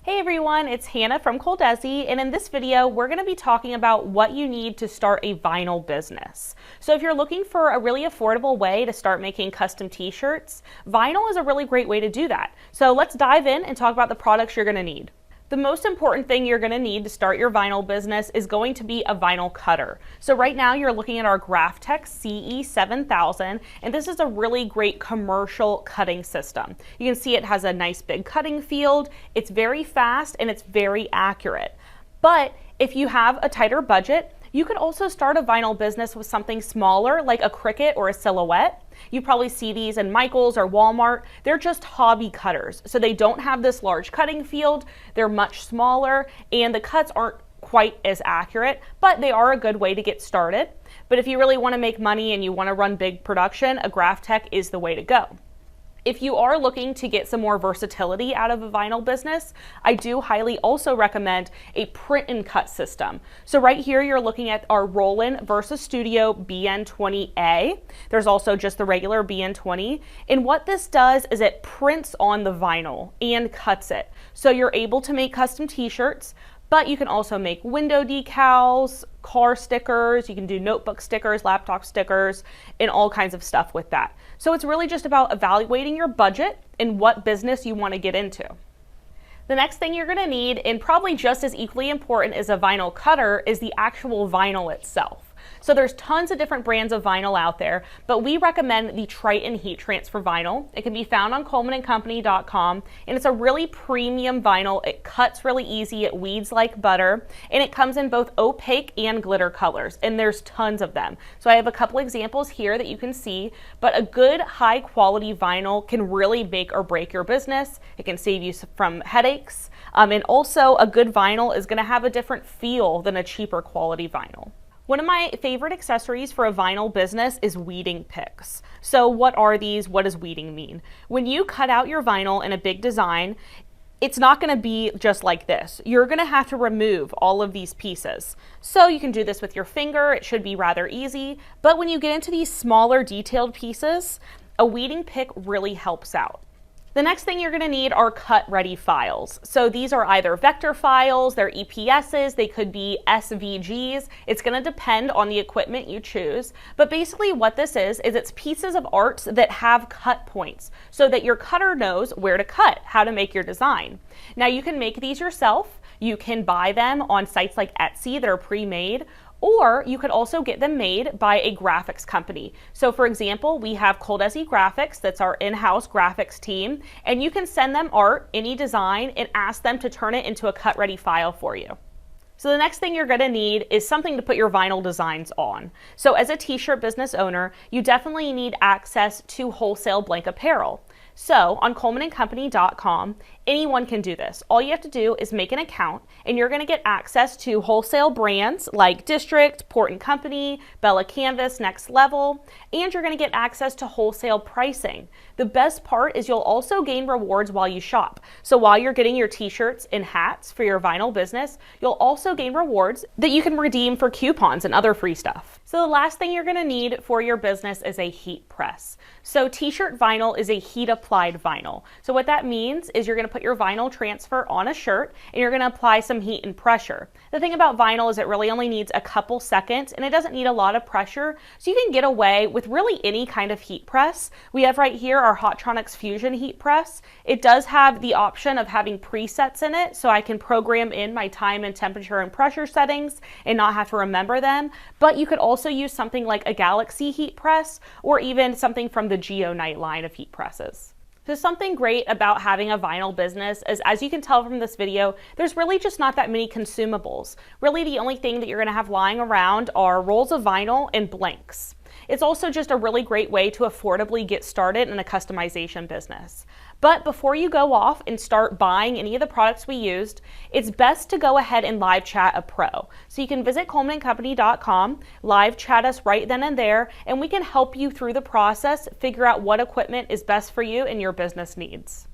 Hey everyone, it's Hannah from ColDesi, and in this video, we're going to be talking about what you need to start a vinyl business. So if you're looking for a really affordable way to start making custom t-shirts, vinyl is a really great way to do that. So let's dive in and talk about the products you're going to need. The most important thing you're going to need to start your vinyl business is going to be a vinyl cutter. So right now you're looking at our Graphtec CE7000, and this is a really great commercial cutting system. You can see it has a nice big cutting field, it's very fast, and it's very accurate. But if you have a tighter budget, you could also start a vinyl business with something smaller like a Cricut or a Silhouette. You probably see these in Michael's or Walmart. They're just hobby cutters, so they don't have this large cutting field. They're much smaller and the cuts aren't quite as accurate, but they are a good way to get started. But if you really want to make money and you want to run big production, a Graphtec is the way to go. If you are looking to get some more versatility out of a vinyl business, I do highly also recommend a print and cut system. So right here, you're looking at our Roland Versa Studio BN20A. There's also just the regular BN20. And what this does is it prints on the vinyl and cuts it. So you're able to make custom t-shirts, but you can also make window decals, car stickers, you can do notebook stickers, laptop stickers, and all kinds of stuff with that. So it's really just about evaluating your budget and what business you want to get into. The next thing you're going to need, and probably just as equally important as a vinyl cutter, is the actual vinyl itself. So there's tons of different brands of vinyl out there, but we recommend the Triton heat transfer vinyl. It can be found on ColemanandCompany.com, and it's a really premium vinyl. It cuts really easy, it weeds like butter, and it comes in both opaque and glitter colors, and there's tons of them. So I have a couple examples here that you can see, but a good high quality vinyl can really make or break your business. It can save you from headaches, and also a good vinyl is going to have a different feel than a cheaper quality vinyl. One of my favorite accessories for a vinyl business is weeding picks. So what are these? What does weeding mean? When you cut out your vinyl in a big design, it's not going to be just like this. You're going to have to remove all of these pieces. So you can do this with your finger. It should be rather easy. But when you get into these smaller detailed pieces, a weeding pick really helps out. The next thing you're going to need are cut-ready files. So these are either vector files, they're EPSs, they could be SVGs. It's going to depend on the equipment you choose. But basically what this is it's pieces of art that have cut points so that your cutter knows where to cut, how to make your design. Now you can make these yourself. You can buy them on sites like Etsy that are pre-made, or you could also get them made by a graphics company. So for example, we have ColDesi Graphics, that's our in-house graphics team, and you can send them art, any design, and ask them to turn it into a cut-ready file for you. So the next thing you're going to need is something to put your vinyl designs on. So as a t-shirt business owner, you definitely need access to wholesale blank apparel. So on ColemanandCompany.com, anyone can do this. All you have to do is make an account, and you're going to get access to wholesale brands like District, Port & Company, Bella Canvas, Next Level, and you're going to get access to wholesale pricing. The best part is you'll also gain rewards while you shop. So while you're getting your t-shirts and hats for your vinyl business, you'll also gain rewards that you can redeem for coupons and other free stuff. So the last thing you're going to need for your business is a heat press. So t-shirt vinyl is a heat applied vinyl. So what that means is you're going to put your vinyl transfer on a shirt and you're going to apply some heat and pressure. The thing about vinyl is it really only needs a couple seconds and it doesn't need a lot of pressure, so you can get away with really any kind of heat press. We have right here our Hotronix Fusion heat press. It does have the option of having presets in it, so I can program in my time and temperature and pressure settings and not have to remember them. But you could also use something like a Galaxy heat press or even something from the Geonite line of heat presses. So something great about having a vinyl business is, as you can tell from this video, there's really just not that many consumables. Really the only thing that you're going to have lying around are rolls of vinyl and blanks. It's also just a really great way to affordably get started in a customization business. But before you go off and start buying any of the products we used, it's best to go ahead and live chat a pro. So you can visit ColemanandCompany.com, live chat us right then and there, and we can help you through the process, figure out what equipment is best for you and your business needs.